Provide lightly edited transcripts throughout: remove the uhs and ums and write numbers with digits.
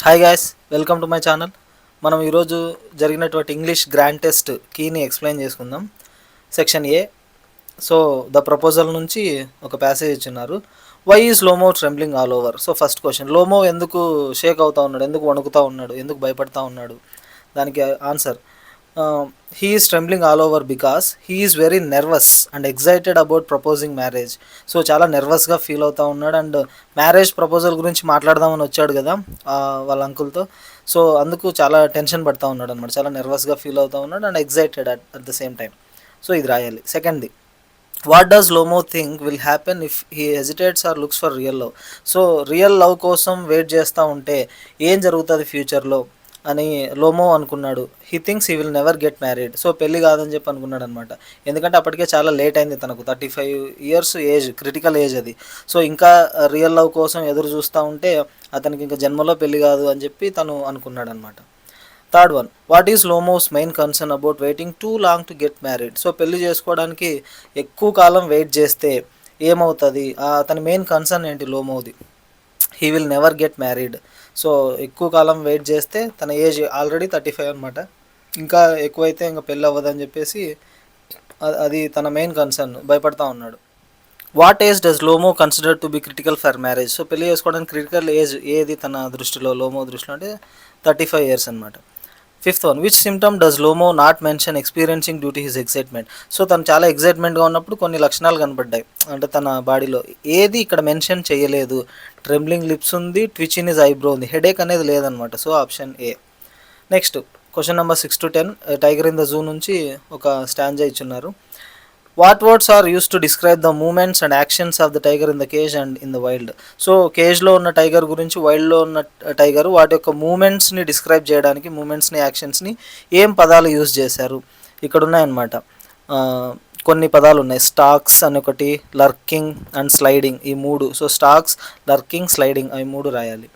Hi guys, welcome to my channel. మనం ఈరోజు జరిగినటువంటి ఇంగ్లీష్ గ్రాండ్ టెస్ట్ కీని ఎక్స్ప్లెయిన్ చేసుకుందాం. Section A. So the proposal నుంచి ఒక ప్యాసేజ్ ఇచ్చున్నారు. Why is Lomov trembling all over. So first question, Lomov ఎందుకు షేక్ అవుతూ ఉన్నాడు, ఎందుకు వణుకుతూ ఉన్నాడు, ఎందుకు భయపడతా ఉన్నాడు? దానికి answer, he is trembling all over because he is very nervous and excited about proposing marriage. So చాలా నెర్వస్గా ఫీల్ అవుతూ ఉన్నాడు అండ్ మ్యారేజ్ ప్రపోజల్ గురించి మాట్లాడదామని వచ్చాడు కదా వాళ్ళ అంకుల్తో. సో అందుకు చాలా టెన్షన్ పడుతూ ఉన్నాడు అనమాట, చాలా నెర్వస్గా ఫీల్ అవుతూ ఉన్నాడు and excited at the same time. So ఇది రాయాలి. సెకండ్ది, what does Lomov think will happen if he hesitates or looks for real love. So real love కోసం వెయిట్ చేస్తూ ఉంటే ఏం జరుగుతుంది ఫ్యూచర్లో అని లోమో అనుకున్నాడు. He thinks he will never get married. So పెళ్ళి కాదని చెప్పి అనుకున్నాడు అనమాట. ఎందుకంటే అప్పటికే చాలా లేట్ అయింది, తనకు 35 years ఏజ్, క్రిటికల్ ఏజ్ అది. సో ఇంకా రియల్ లవ్ కోసం ఎదురు చూస్తూ ఉంటే అతనికి ఇంకా జన్మలో పెళ్ళి కాదు అని చెప్పి తను అనుకున్నాడు అనమాట. Third one, what is Lomov's main concern about waiting too long to get married. So పెళ్లి చేసుకోవడానికి ఎక్కువ కాలం వెయిట్ చేస్తే ఏమవుతుంది, అతని మెయిన్ కన్సర్న్ ఏంటి లోమోది? He will never get married. So ఎక్కువ కాలం వెయిట్ చేస్తే, తన ఏజ్ ఆల్రెడీ 35 అనమాట, ఇంకా ఎక్కువైతే ఇంకా పెళ్ళి అవ్వదని చెప్పేసి అది తన మెయిన్ కన్సర్న్, భయపడతా ఉన్నాడు. What age does Lomo consider to be critical for marriage. So పెళ్లి చేసుకోవడానికి క్రిటికల్ ఏజ్ ఏది తన దృష్టిలో, లోమో దృష్టిలో అంటే 35 years అనమాట. Fifth one, which symptom does Lomo not mention experiencing due to his excitement. So తను చాలా ఎక్సైట్మెంట్గా ఉన్నప్పుడు కొన్ని లక్షణాలు కనపడ్డాయి అంటే తన బాడీలో, ఏది ఇక్కడ మెన్షన్ చేయలేదు. ట్రెంబ్లింగ్ లిప్స్ ఉంది, ట్విచ్ ఇన్ హిస్ ఐబ్రో ఉంది, హెడేక్ అనేది లేదనమాట. So option A. Next question number 6 to 10, tiger in the zoo నుంచి ఒక స్టాంజా ఇచ్చున్నారు. What words are use to describe the movements and actions of the tiger in the cage and in the wild. So కేజ్లో ఉన్న tiger గురించి, వైల్డ్లో ఉన్న tiger, వాటి యొక్క మూమెంట్స్ని describe చేయడానికి, మూమెంట్స్ని, యాక్షన్స్ని ఏం పదాలు యూజ్ చేశారు? ఇక్కడ ఉన్నాయన్నమాట, కొన్ని పదాలు ఉన్నాయి. స్టాక్స్ అని ఒకటి, లర్కింగ్ అండ్ స్లైడింగ్, ఈ మూడు. సో స్టాక్స్, లర్కింగ్, స్లైడింగ్, అవి మూడు రాయాలి.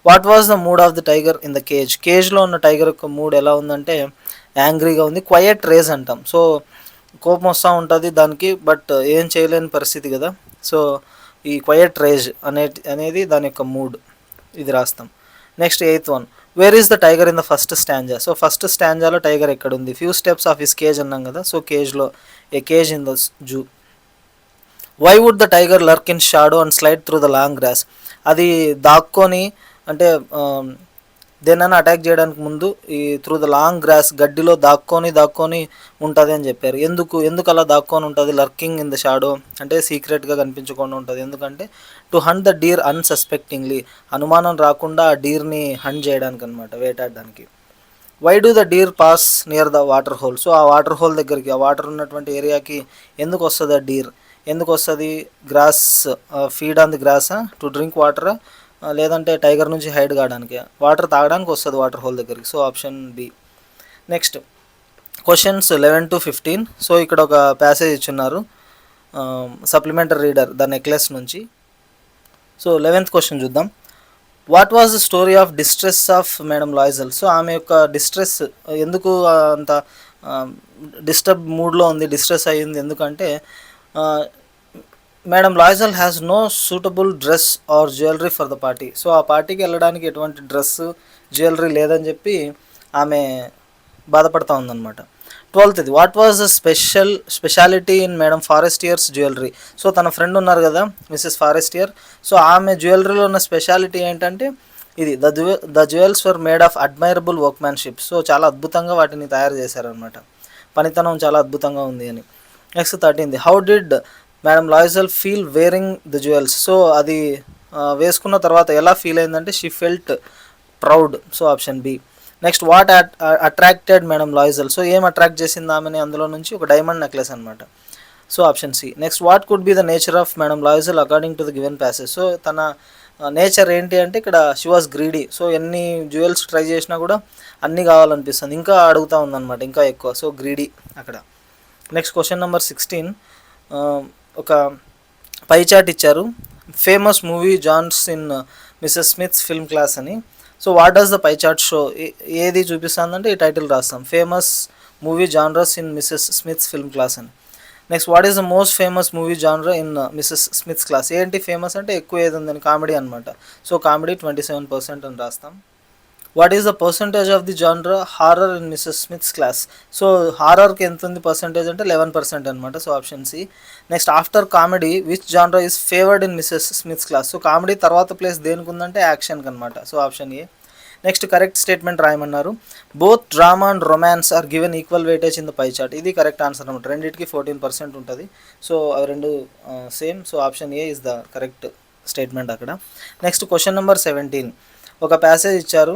What was the mood of the tiger in the cage. కేజ్లో ఉన్న టైగర్ యొక్క మూడ్ ఎలా ఉందంటే యాంగ్రీగా ఉంది, క్వయట్ రేజ్ అంటాం. సో కోపం వస్తూ ఉంటుంది దానికి, బట్ ఏం చేయలేని పరిస్థితి కదా. సో ఈ క్వయట్ రేజ్ అనేది దాని యొక్క మూడ్, ఇది రాస్తాం. Next 8th one, where is the tiger in the first stanza. So first స్టాంజాలో టైగర్ ఎక్కడ ఉంది? Few steps of his cage అన్నాం కదా. సో కేజ్లో, a cage in the zoo. Why would the tiger lurk in shadow and slide through the long grass. అది దాక్కొని, అంటే దేనైనా అటాక్ చేయడానికి ముందు ఈ త్రూ ద లాంగ్ గ్రాస్, గడ్డిలో దాక్కొని ఉంటుంది అని చెప్పారు. ఎందుకు అలా దాక్కొని ఉంటుంది? లర్కింగ్ ఇన్ ద షాడో అంటే సీక్రెట్గా కనిపించకుండా ఉంటుంది. ఎందుకంటే to hunt the deer unsuspectingly, అనుమానం రాకుండా ఆ డీర్ని హంట్ చేయడానికి అనమాట, వేటాడడానికి. Why do the deer pass near the water hole. So ఆ వాటర్ హోల్ దగ్గరికి, ఆ వాటర్ ఉన్నటువంటి ఏరియాకి ఎందుకు వస్తుంది ఆ డీర్? ఎందుకు వస్తుంది? Grass, feed on the grass, to drink water, లేదంటే టైగర్ నుంచి హైడ్ కావడానికి, వాటర్ తాగడానికి వస్తుంది వాటర్ హోల్ దగ్గరికి. So option B. Next questions 11 to 15. So ఇక్కడ ఒక ప్యాసేజ్ ఇచ్చున్నారు, సప్లిమెంటరీ రీడర్ ద నెక్లెస్ నుంచి. సో 11th క్వశ్చన్ చూద్దాం. What was the story of distress of Madam Loisel. So ఆమె యొక్క డిస్ట్రెస్ ఎందుకు అంత డిస్టర్బ్ మూడ్లో ఉంది, డిస్ట్రెస్ అయ్యింది ఎందుకంటే, Madam Loisel has no suitable dress or jewellery for the party. So ఆ పార్టీకి వెళ్ళడానికి ఎటువంటి డ్రెస్సు, జ్యువెలరీ లేదని చెప్పి ఆమె బాధపడతా ఉందన్నమాట. 12th, what was the speciality in Madam Forestier's jewellery. So తన ఫ్రెండ్ ఉన్నారు కదా మిస్సెస్ ఫారెస్టియర్, సో ఆమె జ్యువెలరీలో ఉన్న స్పెషాలిటీ ఏంటంటే ఇది, the jewels were made of admirable workmanship. So చాలా అద్భుతంగా వాటిని తయారు చేశారనమాట, పనితనం చాలా అద్భుతంగా ఉంది అని. Next 13th, how did Madam Loisel feel wearing the jewels. So అది వేసుకున్న తర్వాత ఎలా ఫీల్ అయిందంటే, she felt proud. So option B. Next, what attracted Madam Loisel. So ఏం అట్రాక్ట్ చేసింది ఆమెని? అందులో నుంచి ఒక డైమండ్ నెక్లెస్ అనమాట. So option C. Next, what could be the nature of Madam Loisel according to the given passage. So తన nature ఏంటి అంటే, ఇక్కడ షీ వాజ్ గ్రీడీ. సో ఎన్ని జ్యువెల్స్ ట్రై చేసినా కూడా అన్నీ కావాలనిపిస్తుంది, ఇంకా అడుగుతూ ఉందన్నమాట, ఇంకా ఎక్కువ. సో గ్రీడీ అక్కడ. నెక్స్ట్ క్వశ్చన్ నెంబర్ 16, ఒక పై చార్ట్ ఇచ్చారు, famous movie genres in Mrs Smith's film class అని. So what does the pie chart show. ఏది చూపిస్తుందంటే ఈ టైటిల్ రాస్తాం, famous movie genres in Mrs Smith's film class అని. Next, what is the most famous movie genre in Mrs Smith's class. ఏంటి famous అంటే ఎక్కువ ఏది ఉందని, కామెడీ అనమాట. సో కామెడీ 27% అని రాస్తాం. What is the percentage of the genre horror in Mrs Smith's class. So హారర్కి ఎంత ఉంది పర్సంటేజ్ అంటే 11% అనమాట. So option C. Next after comedy which genre is favoured in Mrs Smith's class. So comedy తర్వాత place దేనికి ఉందంటే యాక్షన్కి అనమాట. So option A. Next correct statement రాయమన్నారు. Both drama and romance are given equal weightage in the pie chart. ఇది correct answer అనమాట. రెండింటికి 14% ఉంటుంది. సో అవి రెండు same. So option A is the correct statement అక్కడ. Next question number 17. ఒక passage ఇచ్చారు,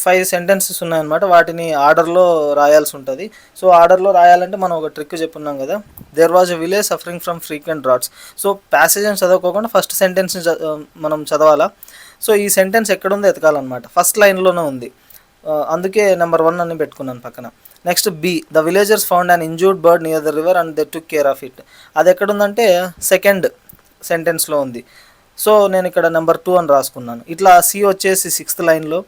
5 సెంటెన్సెస్ ఉన్నాయన్నమాట. వాటిని ఆర్డర్లో రాయాల్సి ఉంటుంది. సో ఆర్డర్లో రాయాలంటే మనం ఒక ట్రిక్ చెప్పున్నాం కదా, there was a village suffering from frequent droughts. So passage అని చదవకోకుండా ఫస్ట్ సెంటెన్స్ని మనం చదవాలా. సో ఈ సెంటెన్స్ ఎక్కడుందో ఎతకాలన్నమాట. ఫస్ట్ లైన్లోనే ఉంది, అందుకే నెంబర్ 1 అని పెట్టుకున్నాను పక్కన. Next B, the villagers found an injured bird near the river and they took care of it. అది ఎక్కడుందంటే సెకండ్ సెంటెన్స్లో ఉంది. సో నేను ఇక్కడ నెంబర్ 2 అని రాసుకున్నాను. ఇట్లా సి వచ్చేసి 6th లైన్లో,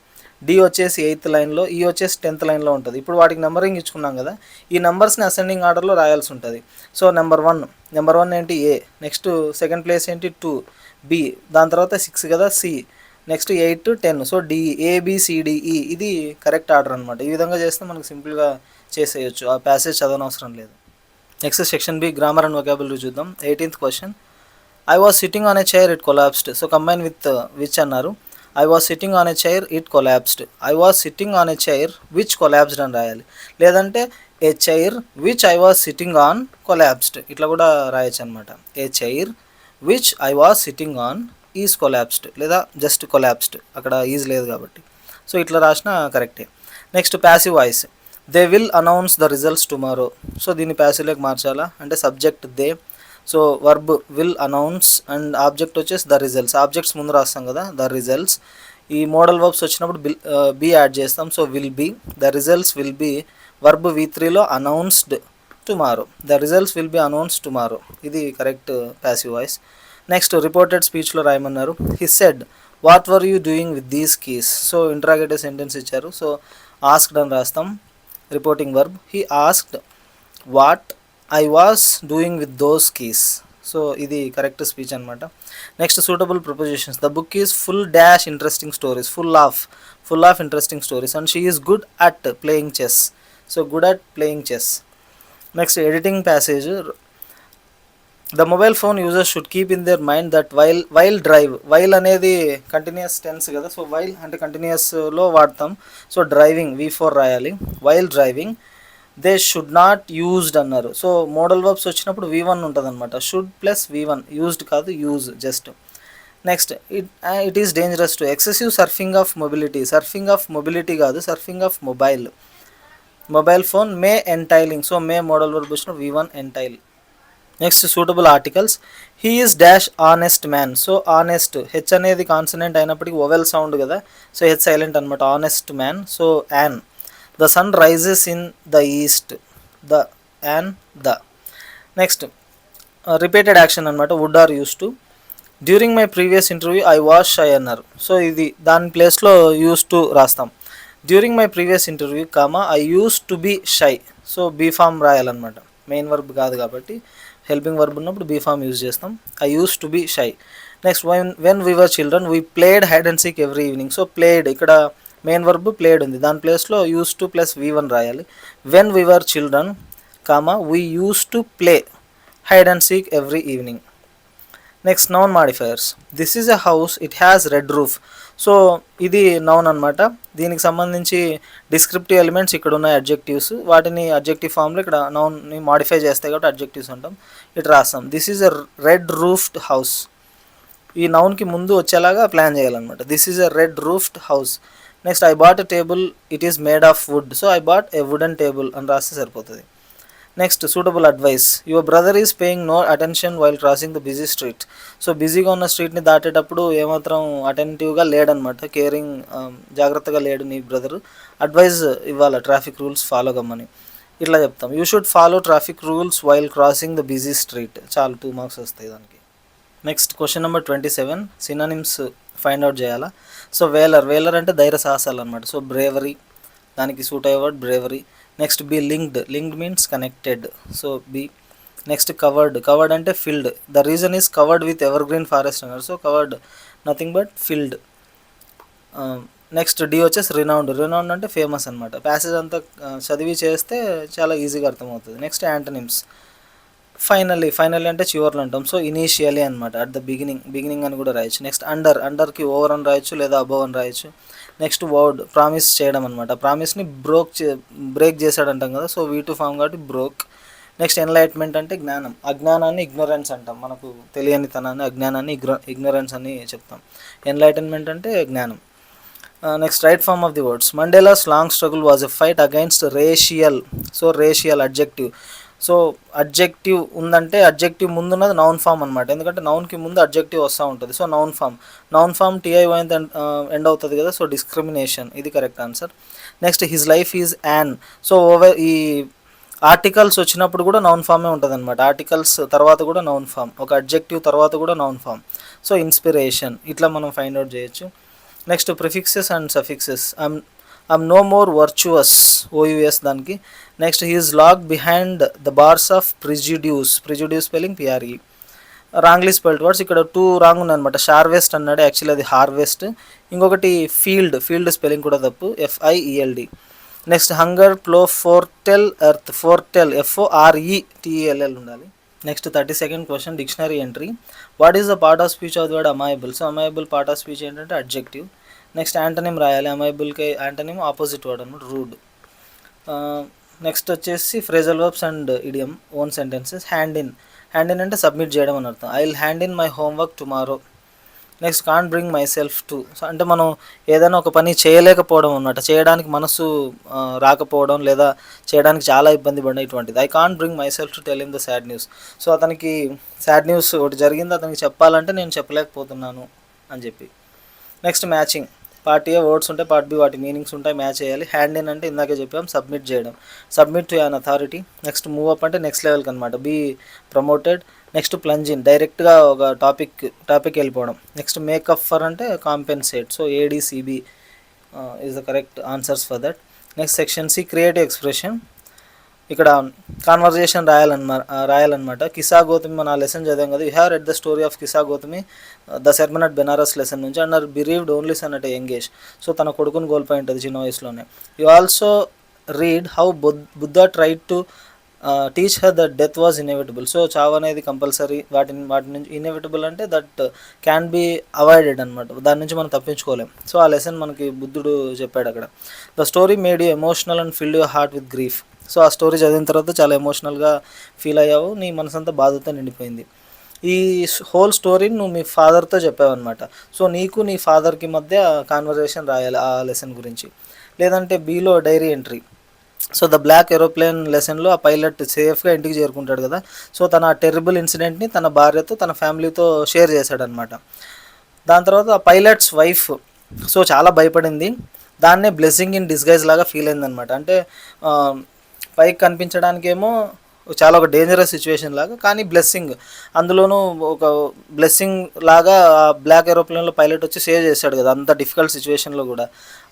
డి వచ్చేసి 8th లైన్లో, ఈ వచ్చేసి 10th లైన్లో ఉంటుంది. ఇప్పుడు వాటికి నెంబరింగ్ ఇచ్చుకున్నాం కదా, ఈ నెంబర్స్ని అసెండింగ్ ఆర్డర్లో రాయాల్సి ఉంటుంది. సో నెంబర్ 1 ఏంటి ఏ, నెక్స్ట్ సెకండ్ ప్లేస్ ఏంటి 2, బి, దాని తర్వాత 6 కదా C, next 8, 10. So D, A B C D E, ఇది కరెక్ట్ ఆర్డర్ అనమాట. ఈ విధంగా చేస్తే మనకు సింపుల్గా చేసేయచ్చు, ఆ ప్యాసేజ్ చదవనవసరం లేదు. Next section B, grammar and vocabulary చూద్దాం. 18th question. I was sitting on a chair it collapsed. So combine with which అన్నారు. I was sitting on a chair it collapsed, I was sitting on a chair which collapsed అని రాయాలి. లేదంటే a chair which I was sitting on collapsed, ఇట్లా కూడా రాయొచ్చు అనమాట. A chair which I was sitting on is collapsed, లేదా just collapsed, అక్కడ is లేదు కాబట్టి. సో ఇట్లా రాసినా కరెక్టే. Next passive voice. They will announce the results tomorrow. So దీన్ని ప్యాసివ్లోకి మార్చాలా అంటే subject they, so verb will announce and object వచ్చేసి ద రిజల్ట్స్. ఆబ్జెక్ట్స్ ముందు రాస్తాం కదా, ద రిజల్ట్స్. ఈ మోడల్ వర్బ్స్ వచ్చినప్పుడు బి యాడ్ చేస్తాం. So will be, the results will be, verb V3లో announced tomorrow, the results will be announced tomorrow. ఇది correct passive voice. Next reported స్పీచ్లో రాయమన్నారు. He said what were you doing with these keys. So interrogative sentence ఇచ్చారు. So asked అని రాస్తాం, reporting verb. He asked what I was doing with those keys. So ఇది correct speech అనమాట. Next suitable prepositions. The book is full dash interesting stories, full of interesting stories, and she is good at playing chess. So good at playing chess. Next editing passage. The mobile phone users should keep in their mind that while drive, while అనేది continuous tense కదా, so while అంటే కంటిన్యూస్లో వాడతాం. So driving V4 రాయాలి. While driving they should not used అన్నారు. So modal verbs వచ్చినప్పుడు V1 ఉంటుంది అనమాట. షుడ్ ప్లస్ V1, యూజ్డ్ కాదు, use just. Next it is dangerous to excessive surfing of mobility. Surfing of mobility కాదు, surfing of mobile phone may entailing. So may modal verb వచ్చిన V1 entail. Next suitable articles. He is dash honest man. So honest, H అనేది consonant అయినప్పటికీ vowel sound కదా, so H silent అనమాట. Honest man. So an. The sun rises in the east, the an the. Next repeated action అనమాట. Would or use to. During my previous interview I was shy అన్నారు. So ఇది దాని ప్లేస్లో use to రాస్తాం. During my previous interview comma I use to be shy. So be form రాయాలన్నమాట, main verb కాదు కాబట్టి. Helping verb ఉన్నప్పుడు be form use చేస్తాం. I use to be shy. Next when we were children we played hide and seek every evening. So played, ఇక్కడ main verb played ఉంది, దాని ప్లేస్లో use to plus V1 రాయాలి. When we were children comma we use to play hide and seek every evening. Next noun modifiers. This is a house it has red roof. So ఇది noun అనమాట. దీనికి సంబంధించి descriptive elements ఇక్కడ ఉన్నాయి, adjectives. వాటిని adjective ఫామ్లో ఇక్కడ నౌన్ని modify చేస్తాయి కాబట్టి అడ్జెక్టివ్స్ అంటాం. ఇటు రాస్తాం. This is a red roofed house. ఈ నౌన్కి ముందు వచ్చేలాగా ప్లాన్ చేయాలన్నమాట. This is a red roofed house. Next I bought a table it is made of wood. So I bought a wooden table అని రాస్తే సరిపోతుంది. Next suitable advice. Your brother is paying no attention while crossing the busy street. So బిజీగా ఉన్న స్ట్రీట్ని దాటేటప్పుడు ఏమాత్రం అటెంటివ్గా లేడనమాట, caring, జాగ్రత్తగా లేడు నీ brother. Advise ఇవ్వాలి, ట్రాఫిక్ రూల్స్ ఫాలో కమ్మని ఇట్లా చెప్తాం. You should follow traffic rules while crossing the busy street. చాలు 2 మార్క్స్ వస్తాయి దానికి. Next question number 27. Synonyms find out చేయాలా. సో వేలర్ అంటే ధైర్య సాహసాలు అనమాట. సో బ్రేవరీ, దానికి సూట్ అయ్యే word bravery. Next B linked means connected. So B. Next covered అంటే filled. The reason is covered with evergreen forest అన్నారు. So covered nothing but filled. Next D వచ్చేసి renowned. Renowned అంటే famous అనమాట. Passage అంతా చదివి చేస్తే చాలా ఈజీగా అర్థమవుతుంది. Next antonyms. ఫైనల్లీ అంటే చివర్లో అంటాం. సో ఇనీషియలీ అనమాట, అట్ ద బిగినింగ్ అని కూడా రాయొచ్చు. నెక్స్ట్ అండర్కి ఓవర్ అని రాయొచ్చు లేదా అబోవ్ అని రాయొచ్చు. నెక్స్ట్ వర్డ్, ప్రామిస్ చేయడం అనమాట. ప్రామిస్ని బ్రేక్ చేశాడంటాం కదా, సో V2 ఫామ్ కాబట్టి బ్రోక్. నెక్స్ట్ ఎన్లైట్మెంట్ అంటే జ్ఞానం. అజ్ఞానాన్ని ఇగ్నోరెన్స్ అంటాం, మనకు తెలియనితనాన్ని అజ్ఞానాన్ని ఇగ్నోరెన్స్ అని చెప్తాం. ఎన్లైటన్మెంట్ అంటే జ్ఞానం. Next right form of the words. Mandela's long struggle was a fight against racial. So racial adjective. So adjective ఉందంటే అడ్జెక్టివ్ ముందున్నది నౌన్ ఫామ్ అనమాట, ఎందుకంటే నౌన్కి ముందు అడ్జెక్టివ్ వస్తూ ఉంటుంది. So noun form TIY end అవుతుంది కదా, సో డిస్క్రిమినేషన్, ఇది correct answer. Next his life is an. So ఈ ఆర్టికల్స్ వచ్చినప్పుడు కూడా నౌన్ ఫామే ఉంటుంది అనమాట. ఆర్టికల్స్ తర్వాత కూడా నౌన్ ఫామ్, ఒక అడ్జెక్టివ్ తర్వాత కూడా నౌన్ ఫామ్. సో ఇన్స్పిరేషన్, ఇట్లా మనం ఫైండ్ అవుట్ చేయొచ్చు. Next prefixes and suffixes. I'm no more virtuous, OUS దానికి. Next he is lock behind the bars of prejudice spelling PRE. Wrongly spelled words, ఇక్కడ 2 wrong ఉన్నాయన్నమాట. షార్వెస్ట్ అన్నాడు, యాక్చువల్లీ అది హార్వెస్ట్. ఇంకొకటి field spelling కూడా తప్పు, FIELD. Next hunger, plough, foretell, earth. Foretell FORETELL ఉండాలి. Next 32nd question, dictionary entry. What is the part of speech of the word amiable? So amiable part of speech ఏంటంటే adjective. Next antonym రాయాలి. అమైబుల్కి antonym opposite word అనమాట, rude. Next వచ్చేసి phrasal verbs and idiom, own sentences. Hand in అంటే submit చేయడం అని అర్థం. I will hand in my homework tomorrow. Next can't bring myself to. So అంటే మనం ఏదైనా ఒక పని చేయలేకపోవడం అన్నమాట, చేయడానికి మనసు రాకపోవడం లేదా చేయడానికి చాలా ఇబ్బంది పడడం, ఇటువంటిది. I can't bring myself to tell him the sad news. So అతనికి సాడ్ న్యూస్ ఒకటి జరిగింది, అతనికి చెప్పాలంటే నేను చెప్పలేకపోతున్నాను అని చెప్పి. Next matching. Part A words ఉంటాయి, పార్ట్ బి వాటి మీనింగ్స్ ఉంటాయి, మ్యాచ్ చేయాలి. హ్యాండ్ ఇన్ అంటే ఇందాకే చెప్పాం, సబ్మిట్ చేయడం, submit to an authority. Next move up అంటే నెక్స్ట్ లెవెల్కి అనమాట, be promoted. Next plunge in, డైరెక్ట్గా ఒక టాపిక్ వెళ్ళిపోవడం. నెక్స్ట్ మేకప్ ఫర్ అంటే compensate. So ADCB is the correct answers for that. Next section C, creative expression. ఇక్కడ conversation రాయాలన్నమాట. కిసా గౌతమి మన లెసన్ చదివాం కదా, you have read the story of Kisa Gotami the sermon at Benares lesson నుంచి. And bereaved only son at young age. So తన కొడుకుని కోల్పోయి ఉంటుంది చిన్న వయసులోనే. You also read how Buddha tried to teach her that death was inevitable. So చావు అనేది compulsory, వాటి నుంచి ఇన్ఎవిటబుల్ అంటే దట్ క్యాన్ బి అవాయిడెడ్ అనమాట, దాని నుంచి మనం తప్పించుకోలేం. సో ఆ లెసన్ మనకి బుద్ధుడు చెప్పాడు అక్కడ. The story made you emotional and field your heart with grief. So ఆ స్టోరీ చదివిన తర్వాత చాలా ఎమోషనల్గా ఫీల్ అయ్యావు, నీ మనసంతా బాధతో నిండిపోయింది. ఈ హోల్ స్టోరీని నువ్వు మీ ఫాదర్తో చెప్పావన్నమాట. సో నీకు నీ ఫాదర్కి మధ్య కాన్వర్జేషన్ రాయాలి ఆ లెసన్ గురించి. లేదంటే బీలో diary entry. So the black aeroplane లెసన్లో ఆ పైలట్ సేఫ్గా ఇంటికి చేరుకుంటాడు కదా, సో తన టెర్రిబుల్ ఇన్సిడెంట్ని తన భార్యతో తన ఫ్యామిలీతో షేర్ చేశాడనమాట. దాని తర్వాత ఆ పైలట్స్ వైఫ్ సో చాలా భయపడింది, దాన్నే బ్లెస్సింగ్ ఇన్ డిస్గైజ్ లాగా ఫీల్ అయిందనమాట. అంటే పైకి కనిపించడానికేమో చాలా ఒక డేంజరస్ సిచ్యువేషన్ లాగా, కానీ బ్లెస్సింగ్, అందులోనూ ఒక బ్లెస్సింగ్ లాగా బ్లాక్ ఏరోప్లేన్లో పైలట్ వచ్చి సేవ్ చేశాడు కదా అంత డిఫికల్ట్ సిచ్యువేషన్లో కూడా,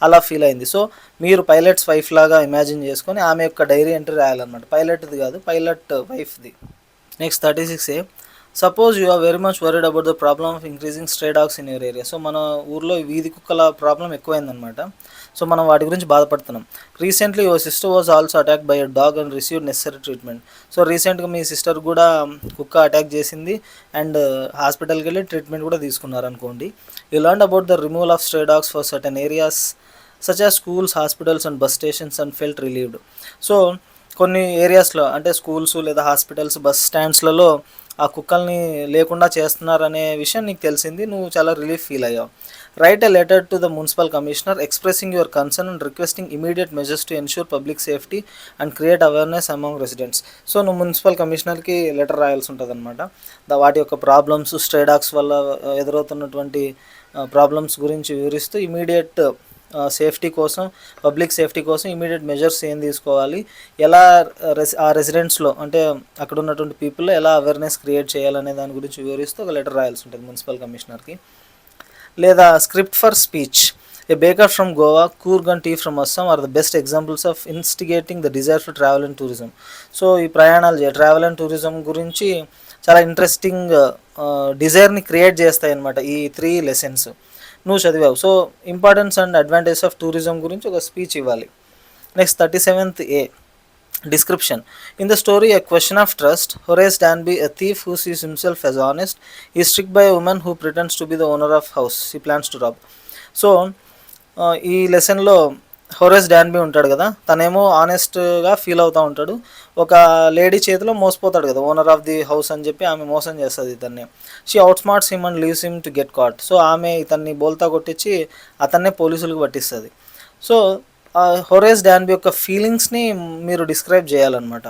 అలా ఫీల్ అయింది. సో మీరు పైలట్స్ వైఫ్ లాగా ఇమాజిన్ చేసుకొని ఆమె యొక్క డైరీ ఎంట్రీ రాయాలన్నమాట, పైలట్ది కాదు, పైలట్ వైఫ్ది. Next 36A, suppose you are very much worried about the problem of increasing stray dogs in your area. So మన ఊర్లో వీధి కుక్కల ప్రాబ్లం ఎక్కువైందనమాట, సో మనం వాటి గురించి బాధపడుతున్నాం. Recently your sister was also attack by a dog and received necessary treatment. So రీసెంట్గా మీ సిస్టర్ కూడా కుక్క అటాక్ చేసింది అండ్ హాస్పిటల్కి వెళ్ళి ట్రీట్మెంట్ కూడా తీసుకున్నారు అనుకోండి. You learn about the removal of stray dogs for certain areas such as schools, hospitals and bus stations and felt relieved. So కొన్ని ఏరియాస్లో అంటే స్కూల్స్ లేదా హాస్పిటల్స్, బస్ స్టాండ్స్లలో ఆ కుక్కల్ని లేకుండా చేస్తున్నారనే విషయం నీకు తెలిసింది, నువ్వు చాలా రిలీఫ్ ఫీల్ అయ్యావు. Right a letter to the municipal commissioner expressing your concern and requesting immediate measures to ensure public safety and create awareness among residents. So నువ్వు మున్సిపల్ కమిషనర్కి లెటర్ రాయాల్సి ఉంటుంది అనమాట. వాటి యొక్క ప్రాబ్లమ్స్, స్ట్రే డాగ్స్ వల్ల ఎదురవుతున్నటువంటి problems గురించి వివరిస్తూ ఇమీడియట్ సేఫ్టీ కోసం, పబ్లిక్ సేఫ్టీ కోసం ఇమీడియట్ మెజర్స్ ఏం తీసుకోవాలి, ఎలా ఆ రెసిడెంట్స్లో అంటే అక్కడ ఉన్నటువంటి పీపుల్లో ఎలా అవేర్నెస్ క్రియేట్ చేయాలనే దాని గురించి వివరిస్తూ ఒక లెటర్ రాయాల్సి ఉంటుంది మున్సిపల్ కమిషనర్కి. లేదా script for speech. A baker from Goa, Coorg and tea from Assam are the best examples of instigating the desire for travel and tourism. So ఈ ప్రయాణాలు ట్రావెల్ అండ్ టూరిజం గురించి చాలా ఇంట్రెస్టింగ్ డిజైర్ని క్రియేట్ చేస్తాయి అన్నమాట ఈ 3 లెసన్స్. నువ్వు చదివావు. So importance and advantage of tourism గురించి ఒక స్పీచ్ ఇవ్వాలి. Next 37th A. Description. In the story A Question of Trust, Horace Danby, a thief who sees himself as honest, is tricked by a woman who pretends to be the owner of house he plans to rob. So ఈ లెసన్లో హోరేస్ డాన్బీ ఉంటాడు కదా, తనేమో ఆనెస్ట్గా feel అవుతూ ఉంటాడు. ఒక lady చేతిలో మోసపోతాడు కదా, ఓనర్ ఆఫ్ ది హౌస్ అని చెప్పి ఆమె మోసం చేస్తుంది ఇతన్ని. She out smarts him and leaves him to get caught. So ఆమె ఇతన్ని బోల్తా కొట్టించి అతన్నే పోలీసులకు పట్టిస్తుంది. సో హోరేస్ డాన్బీ యొక్క ఫీలింగ్స్ని మీరు డిస్క్రైబ్ చేయాలన్నమాట.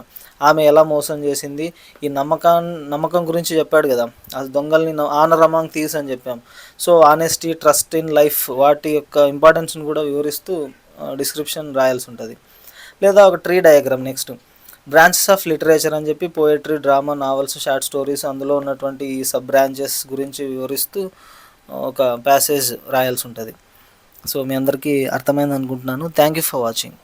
ఆమె ఎలా మోసం చేసింది, ఈ నమ్మకం గురించి చెప్పాడు కదా, ఆ దొంగల్ని ఆనర్ అమాంగ్ థీవ్స్ అని చెప్పాం. So honesty, trust in life, వాటి యొక్క ఇంపార్టెన్స్ని కూడా వివరిస్తూ డిస్క్రిప్షన్ రాయాల్సి ఉంటుంది. లేదా ఒక tree diagram. Next branches of literature అని చెప్పి poetry, drama, novels, short stories, అందులో ఉన్నటువంటి ఈ సబ్ బ్రాంచెస్ గురించి వివరిస్తూ ఒక ప్యాసేజ్ రాయాల్సి ఉంటుంది. సో మీ అందరికీ అర్థమైంది అనుకుంటున్నాను. Thank you for watching.